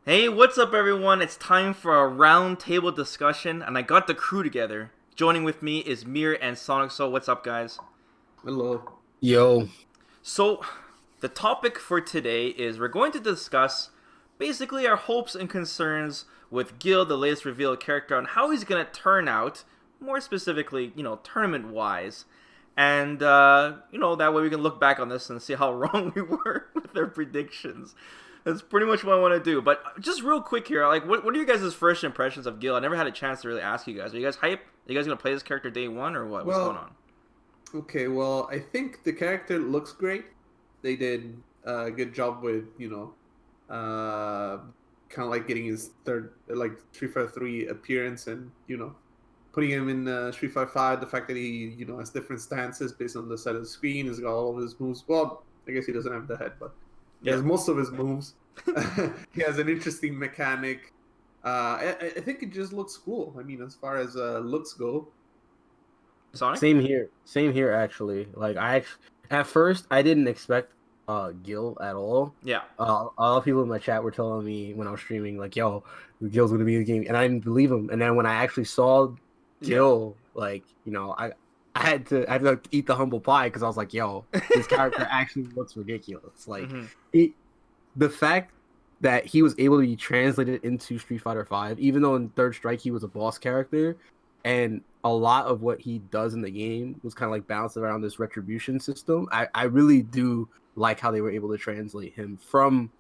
Hey, what's up, everyone? It's time for a round table discussion, and I got the crew together. Joining with me is Mir and Sonic. So, what's up, guys? Hello. Yo, So, the topic for today is we're going to discuss basically our hopes and concerns with Gill, the latest revealed character, on how he's going to turn out, more specifically, tournament wise. And, that way we can look back on this and see how wrong we were with our predictions. That's pretty much what I want to do. But just real quick here, like, what are you guys' first impressions of Gill? I never had a chance to really ask you guys. Are you guys hype? Are you guys going to play this character day one, or what? What's going Well, on? okay, well, I think the character looks great. They did a good job with, kind of like getting his third, like Street Fighter 3 appearance and, putting him in Street Fighter 5. The fact that he, has different stances based on the side of the screen. He's got all of his moves. Well, I guess he doesn't have the head, but he Yeah. has most of his moves. He has an interesting mechanic. I think it just looks cool. I mean, as far as looks go. Sonic? same here. Same here, actually. At first I didn't expect Gil at all. Yeah. A lot of people in my chat were telling me when I was streaming, like, "Yo, Gil's gonna be in the game," and I didn't believe him. And then when I actually saw Yeah. Gil, like, I had to eat the humble pie because I was like, "Yo, this character actually looks ridiculous." Like, Mm-hmm. it, the fact that he was able to be translated into Street Fighter V, even though in Third Strike he was a boss character, and a lot of what he does in the game was kind of like bounced around this retribution system. I really do like how they were able to translate him from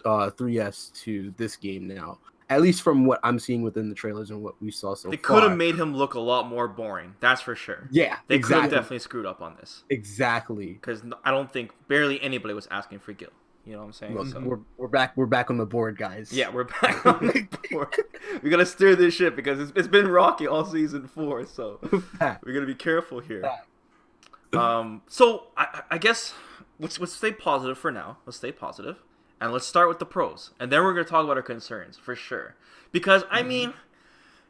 3S to this game now. At least from what I'm seeing within the trailers and what we saw so They could have far. made him look a lot more boring. That's for sure. Yeah, They could have exactly. definitely screwed up on this Exactly. because I don't think barely anybody was asking for Gil. You know what I'm saying? Look, So we're back on the board, guys. yeah, we're back on the board. We gotta steer this ship because it's been rocky all season 4. So Back, we gotta be careful here. back. So I guess let's stay positive for now. Let's stay positive, and let's start with the pros, and then we're gonna talk about our concerns for sure. Because I mean,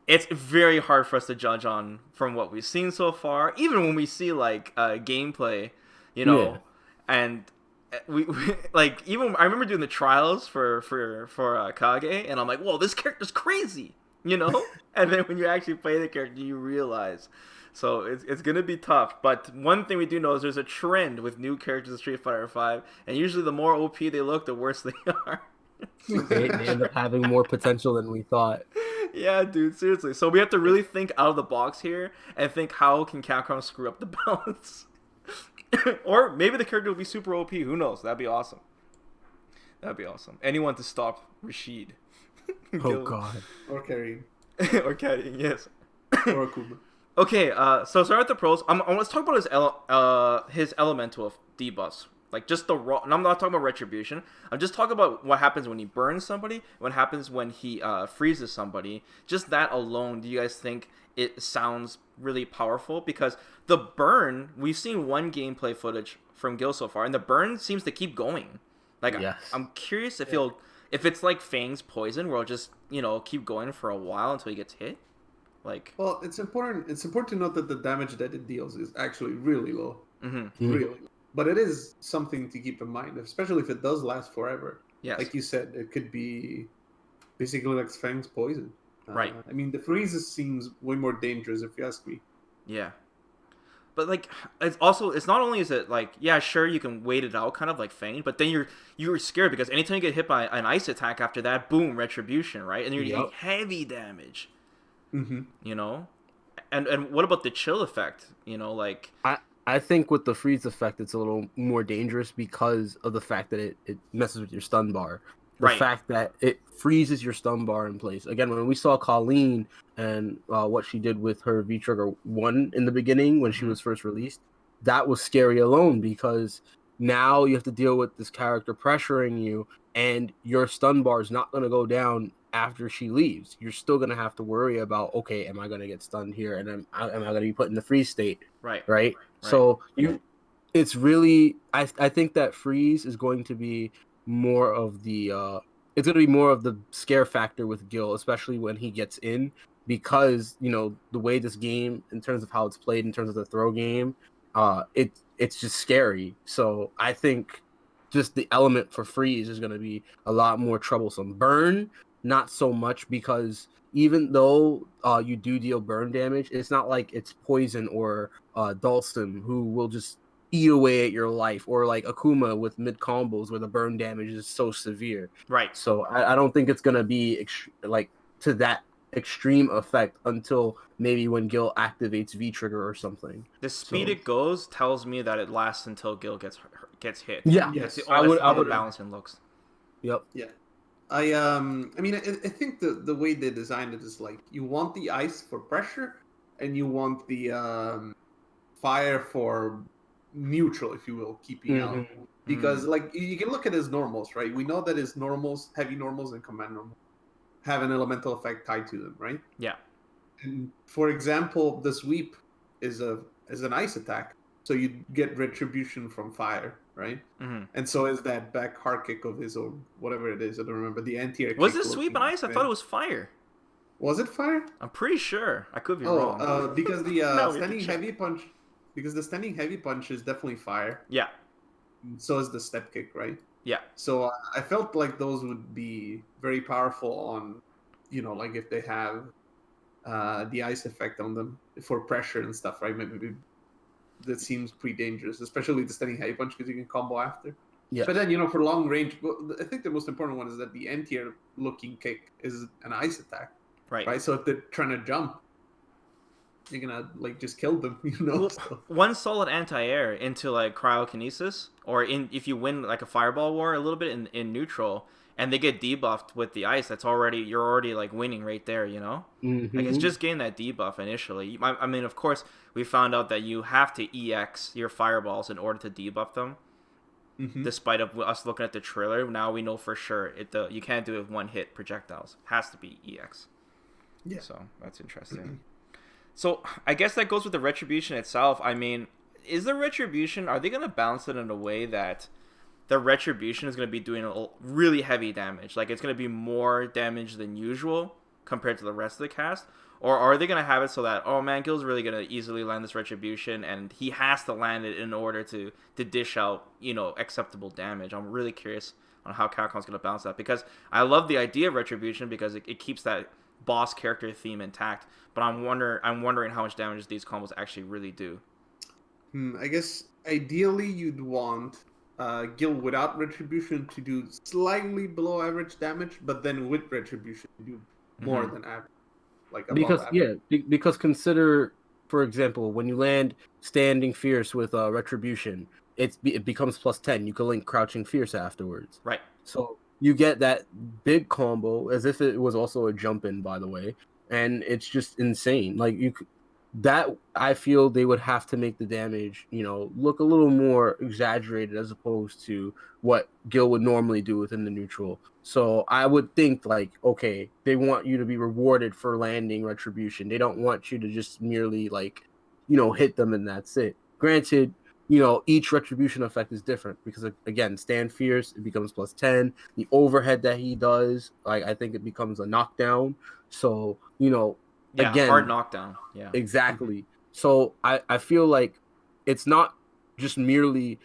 it's very hard for us to judge on from what we've seen so far, even when we see like gameplay, you Yeah. know, and we like even I remember doing the trials for Kage, and I'm like, whoa, this character's crazy, you know. And then when you actually play the character, you realize. So it's gonna be tough, but one thing we do know is there's a trend with new characters in Street Fighter V, and usually the more OP they look, the worse they are. They end up having more potential than we thought. Yeah, dude, seriously. So we have to really think out of the box here and think how can Capcom screw up the balance. Or maybe the character will be super OP. Who knows? That'd be awesome. That'd be awesome. Anyone to stop Rashid. Oh God. Or carrying. Or carrying, yes. Or Akuma. Okay, so start with the pros. Let's talk about his elemental debuffs. Like just the raw. And I'm not talking about retribution. I'm just talking about what happens when he burns somebody. What happens when he freezes somebody. Just that alone. Do you guys think it sounds really powerful? Because the burn, we've seen one gameplay footage from Gil so far, and the burn seems to keep going. Like Yes. I'm curious if it's like Fang's poison, where it'll just keep going for a while until he gets hit. Like. Well, it's important. It's important to note that the damage that it deals is actually really low, Mm-hmm. really. Low. But it is something to keep in mind, especially if it does last forever. Yes. Like you said, it could be basically like Fang's poison. Right. I mean, the freezes seems way more dangerous if you ask me. Yeah. But like it's not only is it like, yeah, sure, you can wait it out kind of like Fang, but then you're scared because anytime you get hit by an ice attack after that, boom, retribution, right? And you're Yep. doing heavy damage, Mm-hmm. you know? And what about the chill effect? Like I think with the freeze effect, it's a little more dangerous because of the fact that it messes with your stun bar. The right. fact that it freezes your stun bar in place. Again, when we saw Colleen and what she did with her V Trigger 1 in the beginning when she Mhm. was first released, that was scary alone because now you have to deal with this character pressuring you and your stun bar is not going to go down after she leaves. You're still going to have to worry about, okay, am I going to get stunned here and am I going to be put in the freeze state? Right. Right? So it's really I think that freeze is going to be more of the it's going to be more of the scare factor with Gil, especially when he gets in, because the way this game, in terms of how it's played, in terms of the throw game, it's just scary. So I think just the element for freeze is going to be a lot more troublesome. Burn, not so much, because even though you do deal burn damage, it's not like it's poison or Dhalsim who will just eat away at your life, or like Akuma with mid combos where the burn damage is so severe. Right. So I don't think it's going to be like to that extreme effect until maybe when Gill activates V trigger or something. The speed it goes tells me that it lasts until Gill gets hit. Yeah, Yes. That's I would. how the balancing looks. Yep. Yeah. I mean, I think the way they designed it is like you want the ice for pressure, and you want the fire for neutral, if you will, keeping out. Because like you can look at his normals, right? We know that his normals, heavy normals and command normals, have an elemental effect tied to them, right? Yeah. And for example, the sweep is an ice attack, so you get retribution from fire, right? Mm-hmm. And so is that back hard kick of his own, whatever it is. I don't remember the anti-air. Was it sweep and ice? I thought it was fire. Was it fire? I'm pretty sure. I could be wrong. Because the No, standing heavy punch, because the standing heavy punch is definitely fire. Yeah. So is the step kick, right? Yeah. So I felt like those would be very powerful on, like if they have the ice effect on them for pressure and stuff, right? Maybe that seems pretty dangerous, especially the standing heavy punch, because you can combo after. Yeah. But then, for long range, I think the most important one is that the anti-air looking kick is an ice attack. Right. So if they're trying to jump, you're gonna like just kill them, Well, So. one solid anti-air into like cryokinesis, or if you win like a fireball war a little bit in neutral, and they get debuffed with the ice, you're already like winning right there, Mm-hmm. Like it's just getting that debuff initially. I mean, of course, we found out that you have to EX your fireballs in order to debuff them. Mm-hmm. Despite of us looking at the trailer, now we know for sure you can't do it with one hit projectiles. It has to be EX. Yeah. So that's interesting. So I guess that goes with the Retribution itself. I mean, is the Retribution, are they going to balance it in a way that the Retribution is going to be doing really heavy damage? Like it's going to be more damage than usual compared to the rest of the cast? Or are they going to have it so that, oh man, Gill's really going to easily land this Retribution and he has to land it in order to dish out, acceptable damage? I'm really curious on how Capcom's going to balance that, because I love the idea of Retribution because it keeps that boss character theme intact, but I'm wondering how much damage these combos actually really do. I guess ideally you'd want Gill without Retribution to do slightly below average damage, but then with Retribution to do more than average, like above average. Because consider, for example, when you land Standing Fierce with Retribution, it becomes +10. You can link Crouching Fierce afterwards. Right. So you get that big combo as if it was also a jump in, by the way, and it's just insane. Like I feel they would have to make the damage, look a little more exaggerated as opposed to what Gill would normally do within the neutral. So I would think like, okay, they want you to be rewarded for landing Retribution. They don't want you to just merely like, hit them and that's it. Granted, each Retribution effect is different because, again, Stand Fierce, it becomes +10. The overhead that he does, like, I think it becomes a knockdown. So, again, hard knockdown. Yeah, exactly. So I feel like it's not just merely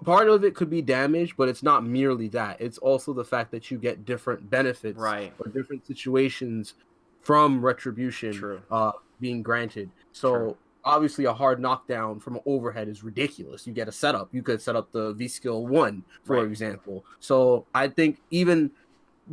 part of it could be damage, but it's not merely that. It's also the fact that you get different benefits, right, or different situations from Retribution. True. Being granted. So. True. Obviously, a hard knockdown from an overhead is ridiculous. You get a setup. You could set up the V skill 1, for example. So I think even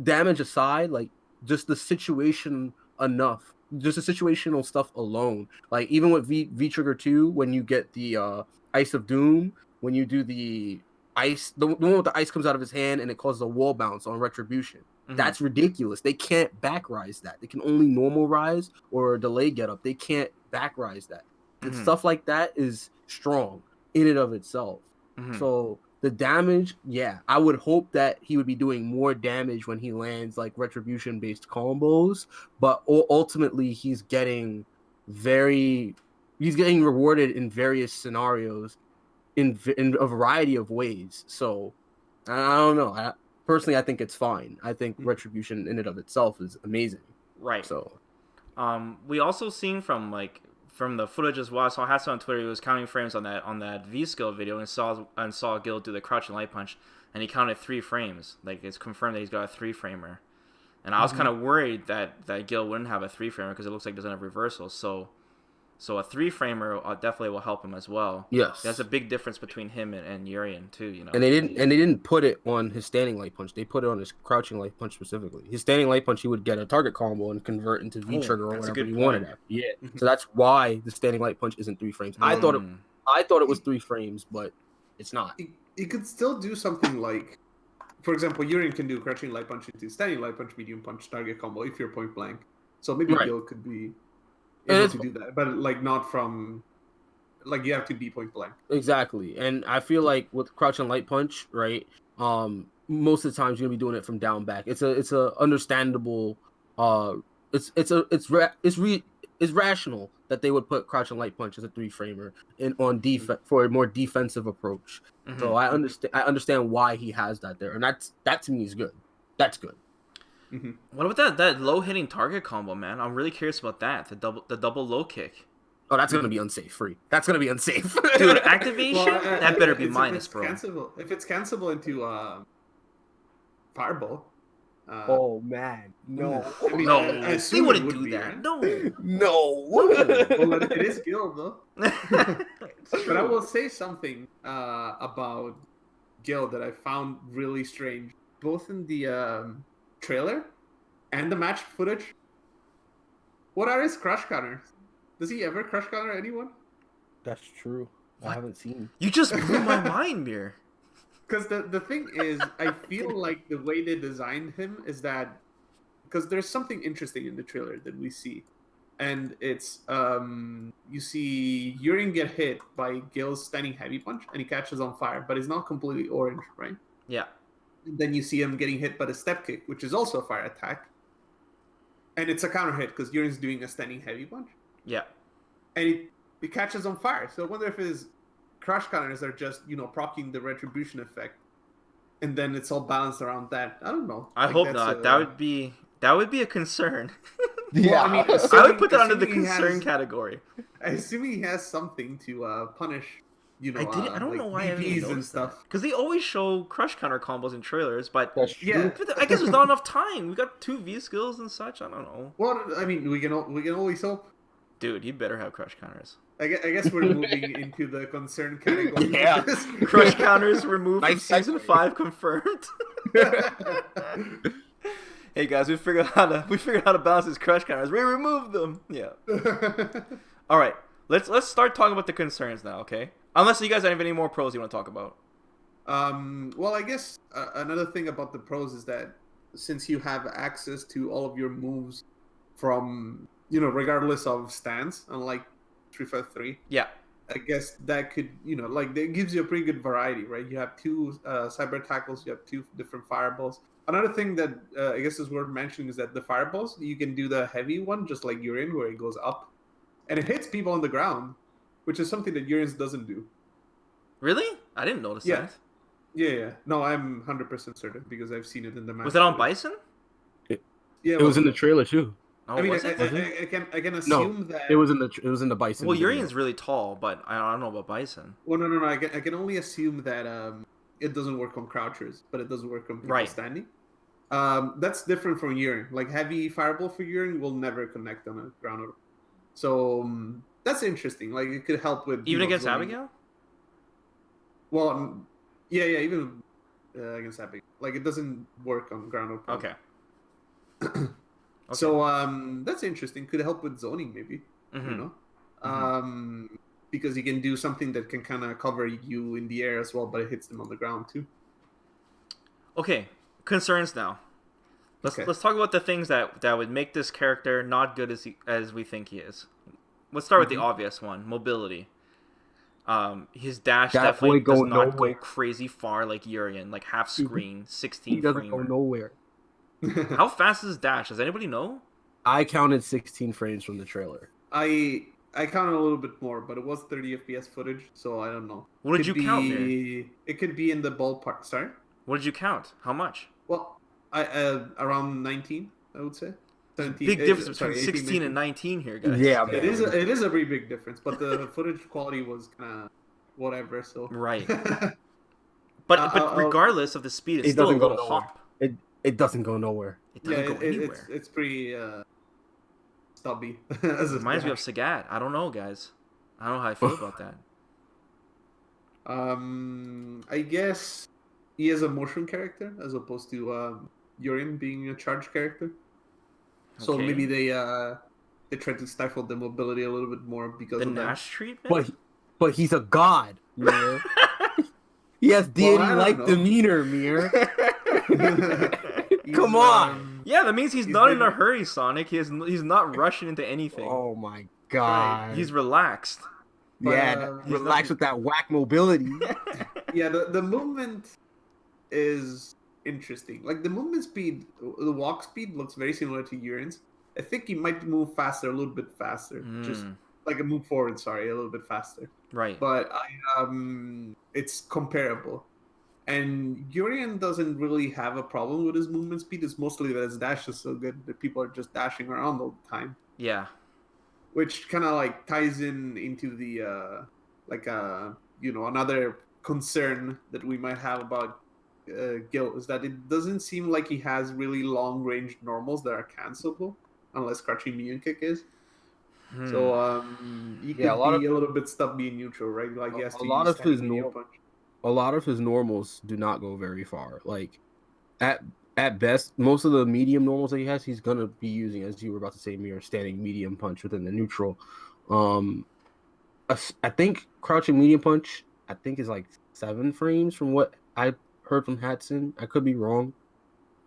damage aside, like just the situation enough, just the situational stuff alone, like even with V trigger 2, when you get the Ice of Doom, when you do the ice, the one with the ice comes out of his hand and it causes a wall bounce on Retribution. Mm-hmm. That's ridiculous. They can't back rise that. They can only normal rise or delay get up. They can't back rise that. And stuff like that is strong in and of itself. Mm-hmm. So the damage, Mm-hmm. I would hope that he would be doing more damage when he lands like Retribution based combos, but ultimately he's getting rewarded in various scenarios in a variety of ways. So I don't know. Personally, I think it's fine. I think Retribution in and of itself is amazing. Right. So we also seen from the footage as well. I saw on Twitter, he was counting frames on that V skill video and saw Gill do the crouching light punch, and he counted 3 frames. Like, it's confirmed that he's got a 3-framer. And I was kind of worried that Gill wouldn't have a 3-framer because it looks like it doesn't have reversals. So a 3-framer definitely will help him as well. Yes, that's a big difference between him and Urian too. And they didn't put it on his standing light punch. They put it on his crouching light punch specifically. His standing light punch, he would get a target combo and convert into V trigger or whatever he wanted. Yeah, so that's why the standing light punch isn't 3 frames. I thought it was 3 frames, but it's not. You could still do something like, for example, Urian can do crouching light punch into standing light punch, medium punch, target combo if you're point blank. So maybe Gill could be able to do that, but like not from, like you have to be point blank. Exactly, and I feel like with crouching light punch, right? Most of the times you're gonna be doing it from down back. It's a understandable. It's rational that they would put crouching light punch as a 3-framer on defense for a more defensive approach. Mm-hmm. So I understand why he has that there, and that to me is good. That's good. Mm-hmm. What about that low hitting target combo, man? I'm really curious about that. The double low kick. Oh, that's gonna be unsafe. That's gonna be unsafe, dude. Activation that better be minus, bro. If it's cancelable into fireball. Oh man, no, I mean, no, they wouldn't do that. No. Well, it is Gill though. But I will say something about Gill that I found really strange, both in the trailer and the match footage. What are his crush counters? Does he ever crush counter anyone? That's true. What? I haven't seen. You just blew my mind, Mir. Because the thing is, I feel like the way they designed him is that, because there's something interesting in the trailer that we see, and it's you see Urian get hit by Gill's standing heavy punch, and he catches on fire, but it's not completely orange, right? Yeah. And then you see him getting hit by the step kick, which is also a fire attack, and it's a counter hit because Urian's doing a standing heavy punch. Yeah. And he catches on fire. So I wonder if his crush counters are just, proccing the retribution effect. And then it's all balanced around that. I don't know. I hope not. That would be a concern. Yeah. Well, I mean, I would put that under the concern category. Assuming he has something to punish, I don't know why I haven't and stuff. Because they always show crush counter combos in trailers, but yeah, I guess there's not enough time. We got 2 V skills and such. I don't know. Well, I mean, we can always hope. Dude, you better have crush counters. I guess we're moving into the concern category. Yeah. Crush counters removed from season 5 confirmed. Hey guys, we figured out how to balance these crush counters. We removed them. Yeah. All right. Let's start talking about the concerns now, okay? Unless you guys have any more pros you want to talk about. Well, I guess another thing about the pros is that since you have access to all of your moves from, regardless of stance, unlike 353. Yeah. I guess that could, that gives you a pretty good variety, right? You have 2 cyber tackles, you have 2 different fireballs. Another thing that I guess is worth mentioning is that the fireballs, you can do the heavy one, just like Urian, where it goes up. And it hits people on the ground, which is something that Urian's doesn't do. Really? I didn't notice that. Yeah. No, I'm 100% certain because I've seen it in the match. Was it on Bison? It was in the trailer too. Oh, I mean, was it? I can assume that it was in the Bison. Well, Urian's really tall, but I don't know about Bison. Well, no. I can only assume that it doesn't work on crouchers, but it doesn't work on people standing. That's different from Urian. Like heavy fireball for Urian will never connect on a ground. So that's interesting. Like it could help with even against Abigail. Well, yeah, even against Abigail. Like it doesn't work on ground. Okay. So that's interesting. Could help with zoning maybe. Because you can do something that can kind of cover you in the air as well, but it hits them on the ground too. Okay, concerns now. Let's talk about the things that would make this character not good as we think he is. Let's start with the obvious one: mobility. His dash definitely does not go crazy far like Urian, like half screen, 16 He doesn't framer. go nowhere. How fast is dash? Does anybody know? I counted 16 frames from the trailer. I counted a little bit more, but it was 30 FPS footage, so I don't know. What did you count there? It could be in the ballpark. Sorry? What did you count? How much? Well, around 19, I would say. 17, big difference between 16 and 19 here, guys. Yeah, it is a pretty big difference, but the footage quality was kind of whatever. So right. But regardless of the speed, it's It still a doesn't go little nowhere. hop. It doesn't go nowhere. It doesn't go anywhere. It's pretty stubby. As It a reminds me of dash. Sagat. I don't know, guys. I don't know how I feel about that. I guess he is a motion character as opposed to Urian being a charge character. So Okay. maybe they try to stifle the mobility a little bit more because The of that. Nash treatment? But he's a god, Mir. He has Well, I deity-like don't know. demeanor, Mir. He's, Come on. Yeah, that means he's He's not in been- a hurry, Sonic. He's not rushing into anything. Oh my god. He's relaxed. But, yeah, he's relax not- with that whack mobility. Yeah, the movement is interesting. Like the movement speed, the walk speed looks very similar to Urian's. I think he might move faster, a little bit faster. Just like a move forward, sorry, a little bit faster. Right. But it's comparable. And Urian doesn't really have a problem with his movement speed. It's mostly that his dash is so good that people are just dashing around all the time. Yeah. Which kind of like ties into the another concern that we might have about Gill is that it doesn't seem like he has really long range normals that are cancelable unless crouching minion kick is. So he could Yeah, be a little bit stubby in neutral, right? Like he has to use standing minion punch. A lot of his normals do not go very far. Like at best, most of the medium normals that he has, he's gonna be using, as you were about to say, Mir, standing medium punch within the neutral. I think crouching medium punch, I think is like 7 frames from what I heard from Hatson. I could be wrong.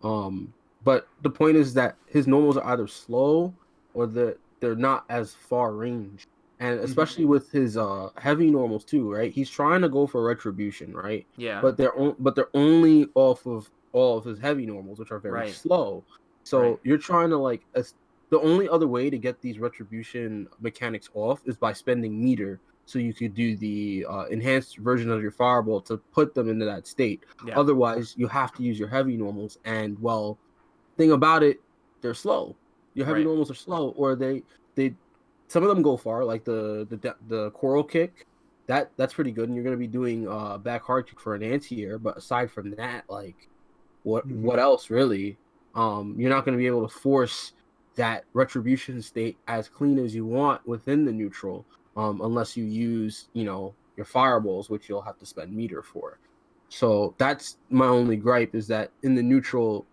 But the point is that his normals are either slow or they're not as far range. And especially with his heavy normals too, right? He's trying to go for retribution, right? Yeah. But they're only off of all of his heavy normals, which are very slow. So you're trying to like the only other way to get these retribution mechanics off is by spending meter, so you could do the enhanced version of your fireball to put them into that state. Yeah. Otherwise, you have to use your heavy normals, and well, thing about it, they're slow. Your heavy normals are slow, or they some of them go far, like the coral kick. That's pretty good, and you're gonna be doing back hard kick for an anti-air. But aside from that, like what else really? You're not gonna be able to force that retribution state as clean as you want within the neutral, unless you use your fireballs, which you'll have to spend meter for. So that's my only gripe, is that in the neutral,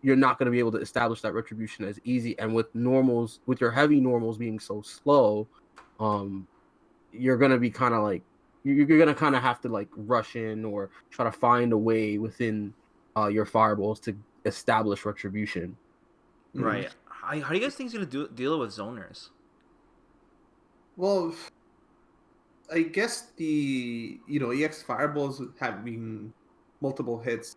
you're not going to be able to establish that retribution as easy. And with normals, with your heavy normals being so slow, you're going to be kind of like, you're going to kind of have to like rush in or try to find a way within your fireballs to establish retribution. Right. How do you guys think he's going to deal with zoners? Well, I guess the EX fireballs having multiple hits,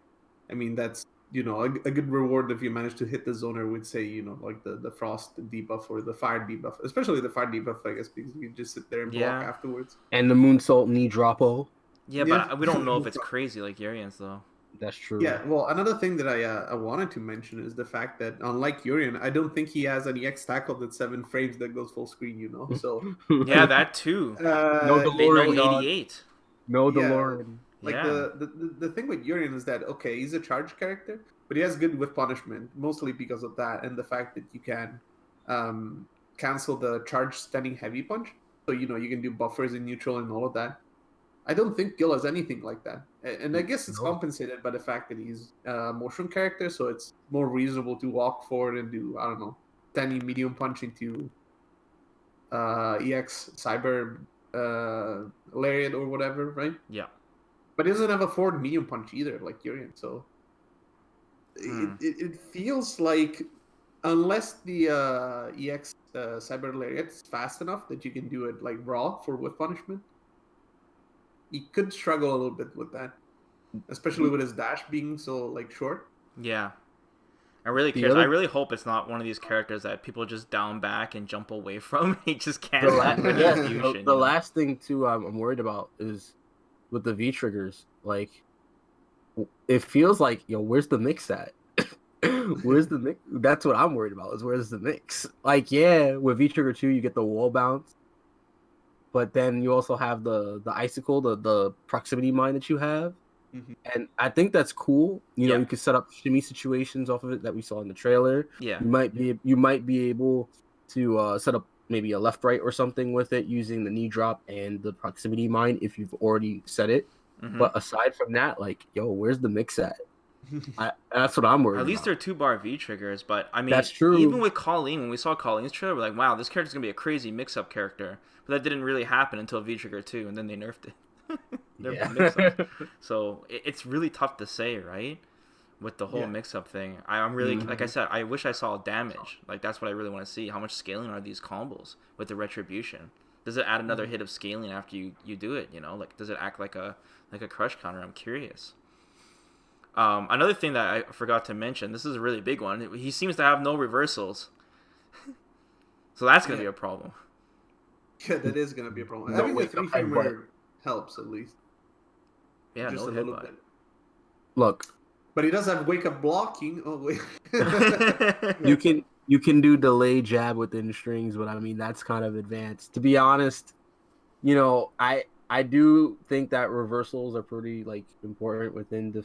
I mean that's a good reward if you manage to hit the zoner with, say, like the frost debuff or the fire debuff, especially the fire debuff, I guess, because you can just sit there and block afterwards. And the moonsault knee droppo. Yeah, but we don't know if it's crazy like Urian's though. That's true. Yeah, well, another thing that I wanted to mention is the fact that unlike Urian, I don't think he has an EX tackle that's 7 frames that goes full screen, So yeah, that too. No They know DeLorean. 88. No DeLorean. Like the thing with Urian is that, okay, he's a charge character, but he has good with punishment, mostly because of that and the fact that you can cancel the charge standing heavy punch. So you can do buffers in neutral and all of that. I don't think Gill has anything like that, and I guess it's compensated by the fact that he's a motion character, so it's more reasonable to walk forward and do, I don't know, standing medium punch into EX cyber lariat or whatever, right? Yeah. But he doesn't have a forward medium punch either, like Urian. So it feels like, unless the EX cyber lariat is fast enough that you can do it like raw for whiff punishment, he could struggle a little bit with that, especially with his dash being so like short. Yeah. I really hope it's not one of these characters that people just down back and jump away from. He just can't. The last thing too I'm worried about is with the V triggers. Like, it feels like, where's the mix at? Where's the mix? That's what I'm worried about, is where's the mix? Like, yeah, with V trigger 2 you get the wall bounce, but then you also have the icicle, the proximity mine that you have. And I think that's cool. You know, Yeah. you could set up shimmy situations off of it that we saw in the trailer. Yeah. You might be able to set up maybe a left right or something with it using the knee drop and the proximity mine if you've already set it. Mm-hmm. But aside from that, like, yo, where's the mix at? That's what I'm worried At least about. they're 2-bar V triggers, but I mean, That's true. even with Colleen, when we saw Colleen's trailer, we're like, wow, this character's gonna be a crazy mix-up character. But that didn't really happen until V trigger 2, and then they nerfed it. Yeah. Mix-ups. So it's really tough to say, right? With the whole Yeah. mix-up thing, I'm really like I said, I wish I saw damage. Like that's what I really want to see. How much scaling are these combos with the retribution? Does it add another hit of scaling after you do it? You know, like does it act like a crush counter? I'm curious. Another thing that I forgot to mention, this is a really big one. He seems to have no reversals, so that's gonna be a problem. Yeah, that is gonna be a problem. No Having a wake-up 3-framer helps at least. Yeah, Just no a little headbutt. bit. Look, But he does have wake up blocking. Oh wait. you can do delay jab within strings, but I mean that's kind of advanced. To be honest, you know, I do think that reversals are pretty like important within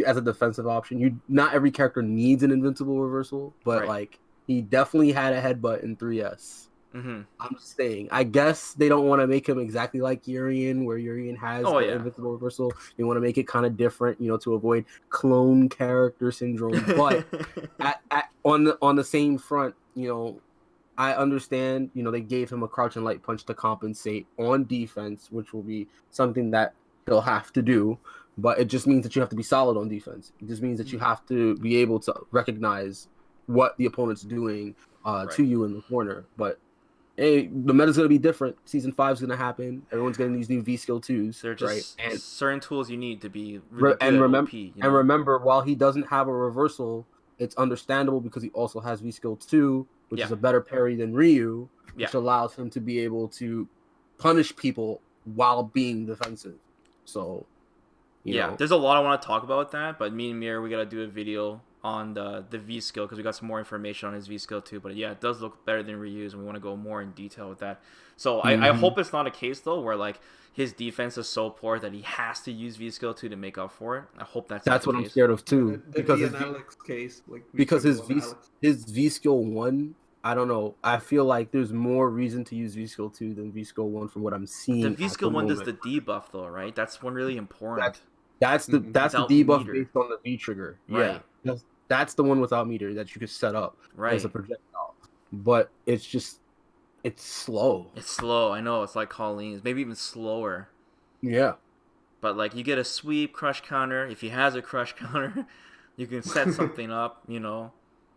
as a defensive option. Not every character needs an invincible reversal, but Right. like he definitely had a headbutt in 3S. Mm-hmm. I'm just saying. I guess they don't want to make him exactly like Urian, where Urian has Oh, the yeah. invincible reversal. They want to make it kind of different, you know, to avoid clone character syndrome. But on the same front, you know, I understand, you know, they gave him a crouch and light punch to compensate on defense, which will be something that he'll have to do. But it just means that you have to be solid on defense. It just means that you have to be able to recognize what the opponent's doing to you in the corner. But hey, the meta's going to be different. Season 5 is going to happen. Everyone's getting these new V skill 2s. They're just right? And certain tools you need to be really good at OP. You know? And remember, while he doesn't have a reversal, it's understandable because he also has V skill 2, which is a better parry than Ryu, which allows him to be able to punish people while being defensive. So, you know. There's a lot I want to talk about with that, but me and Mir, we got to do a video on the V skill because we got some more information on his V skill too. But yeah, it does look better than Ryu's, and we want to go more in detail with that. So I hope it's not a case though where like his defense is so poor that he has to use V skill 2 to make up for it. I hope that's what case. I'm scared of too. Because his Alex case, like his V skill 1, I don't know. I feel like there's more reason to use V skill 2 than V skill 1 from what I'm seeing. The V skill 1 does the debuff though, right? That's one really important. That's the debuff meter based on the V trigger. Right. Yeah. That's the one without meter that you could set up as a projectile. But it's slow. It's slow. I know. It's like Colleen's. Maybe even slower. Yeah. But like you get a sweep crush counter. If he has a crush counter, you can set something up, you know.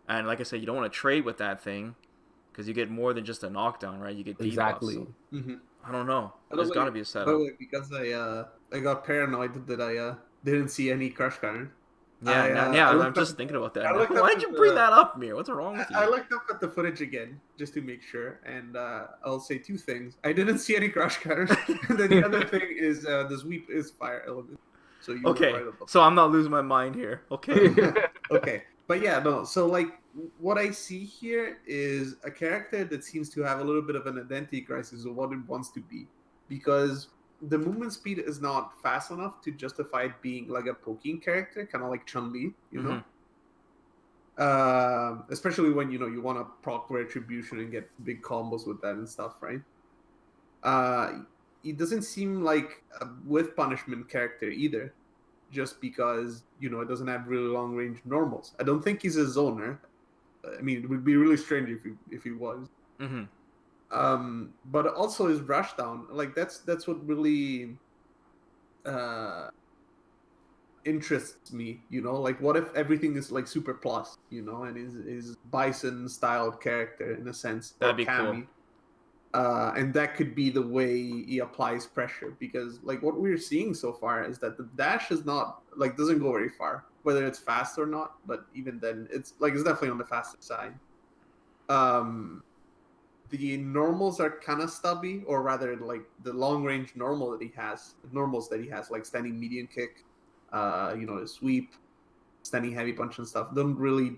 And like I said, you don't want to trade with that thing because you get more than just a knockdown, right? You get debuffs. Exactly. So. I don't know. There's got to be a setup. Because I got paranoid that I didn't see any crush counter. I'm just thinking about that. Why did you bring that up, Mir? What's wrong with you? I looked up at the footage again just to make sure, and I'll say two things. I didn't see any crush counters, and then the other thing is the sweep is fire element. So you okay, were right about so I'm not losing my mind here. Okay. Okay, but yeah, no. So like, what I see here is a character that seems to have a little bit of an identity crisis of what it wants to be, because the movement speed is not fast enough to justify it being like a poking character, kind of like Chun-Li, you know? Especially when, you know, you want to proc Retribution and get big combos with that and stuff, right? It doesn't seem like a with punishment character either, just because, you know, it doesn't have really long range normals. I don't think he's a zoner. I mean, it would be really strange if he was. But also his rush down, like that's what really interests me, you know, like what if everything is like super plus, you know, and is Bison styled character in a sense. That'd be cool. And that could be the way he applies pressure, because like what we're seeing so far is that the dash is not like doesn't go very far, whether it's fast or not, but even then it's definitely on the faster side. The normals are kind of stubby, or rather, like the long range normals that he has, like standing medium kick, you know, his sweep, standing heavy punch and stuff, don't really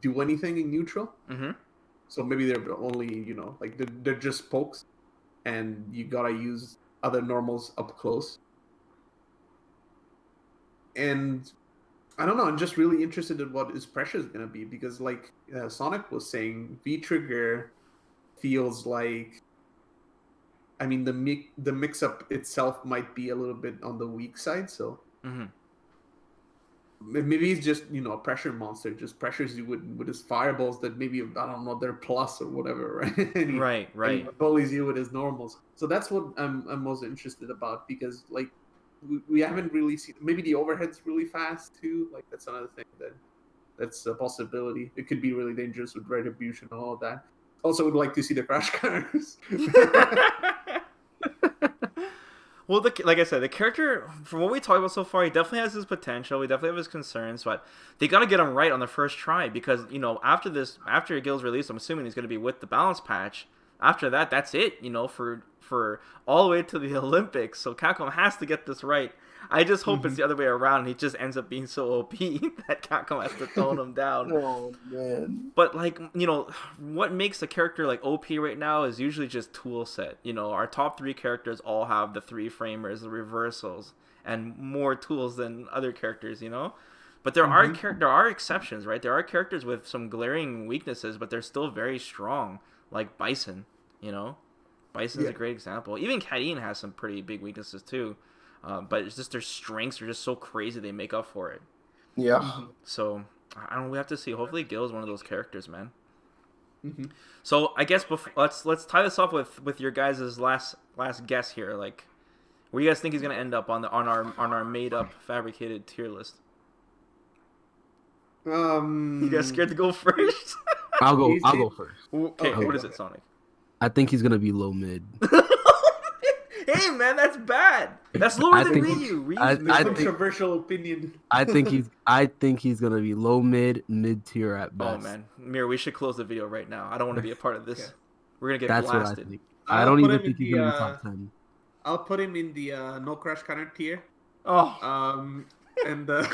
do anything in neutral. So maybe they're only, you know, like they're just pokes, and you gotta use other normals up close. And I don't know. I'm just really interested in what his pressure is going to be because, like Sonic was saying, V-Trigger feels like, I mean, the mix-up itself might be a little bit on the weak side. So maybe he's just a pressure monster, just pressures you with his fireballs that maybe I don't know they're plus or whatever, right? and Right. he bullies you with his normals. So that's what I'm most interested about because like. We haven't really seen. Maybe the overhead's really fast too. Like that's another thing that's a possibility. It could be really dangerous with retribution and all of that. Also, would like to see the crash counters. Well, like I said, the character, from what we talked about so far, he definitely has his potential. We definitely have his concerns, but they got to get him right on the first try because after Gill's release, I'm assuming he's going to be with the balance patch. After that, that's it. For all the way to the Olympics. So Capcom has to get this right. I just hope it's the other way around. He just ends up being so OP that Capcom has to tone him down. Oh man! But like what makes a character like OP right now is usually just tool set. Our top 3 characters all have the 3 framers, the reversals, and more tools than other characters. But there are exceptions, right? There are characters with some glaring weaknesses, but they're still very strong, like Bison. Bison's a great example. Even Kadeen has some pretty big weaknesses too, but it's just their strengths are just so crazy they make up for it. Yeah. So I don't. We have to see. Hopefully, Gill is one of those characters, man. So I guess let's tie this off with your guys' last guess here. Like, where do you guys think he's gonna end up on our made up fabricated tier list? You guys scared to go first? I'll go first. Okay, what is it, Sonic? I think he's gonna be low mid. Hey man, that's bad. That's lower than Ryu. Ryu's controversial opinion. I think he's gonna be low mid tier at best. Oh man, Mir, we should close the video right now. I don't want to be a part of this. Okay. We're gonna get That's blasted. What I think. I don't even think he's gonna be top 10. I'll put him in the no crash counter tier. Oh. And no.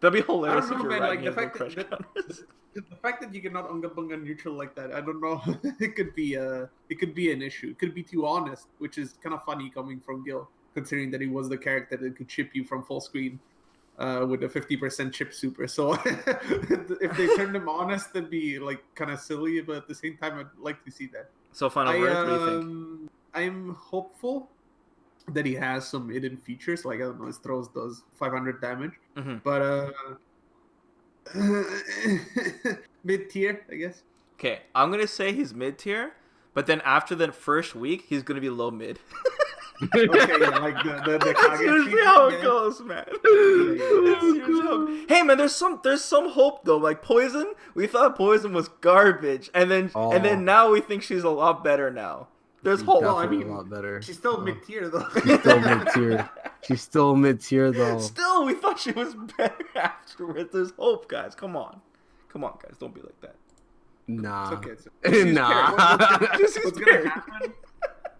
That'd be hilarious if you're man, right. Like the fact that you cannot unga bunga neutral like that, I don't know. It could be an issue. It could be too honest, which is kind of funny coming from Gill, considering that he was the character that could chip you from full screen with a 50% chip super. So if they turned him honest, that'd be like kind of silly, but at the same time, I'd like to see that. So final word, what do you think? I'm hopeful that he has some hidden features, like I don't know, his throws does 500 damage, but mid tier, I guess. Okay, I'm gonna say he's mid tier, but then after the first week, he's gonna be low mid. Okay, yeah, like the That's usually how it goes, man. Hey man, there's some hope though. Like Poison, we thought Poison was garbage, and then now we think she's a lot better now. There's hope. Well, I mean, a lot better. She's still mid tier though. She's still mid tier though. Still, we thought she was better afterwards. There's hope, guys. Come on, guys. Don't be like that. Nah. It's okay. Nah. What's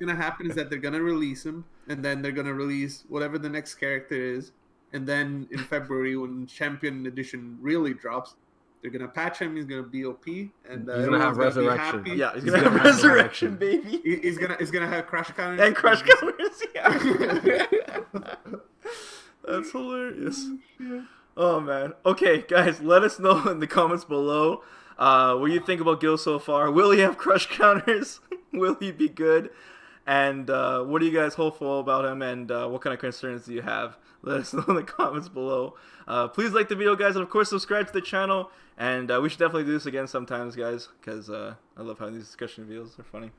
gonna happen is that they're gonna release him, and then they're gonna release whatever the next character is, and then in February when Champion Edition really drops, they're gonna patch him. He's gonna be OP, and he's gonna have resurrection. Yeah, he's gonna have resurrection, baby. He's gonna have crash counters and crash counters. Yeah, that's hilarious. Oh man. Okay, guys, let us know in the comments below what you think about Gill so far. Will he have crush counters? Will he be good? And what are you guys hopeful about him? And what kind of concerns do you have? Let us know in the comments below. Please like the video, guys, and of course subscribe to the channel. And we should definitely do this again sometimes, guys, because I love having these discussion videos. They're funny.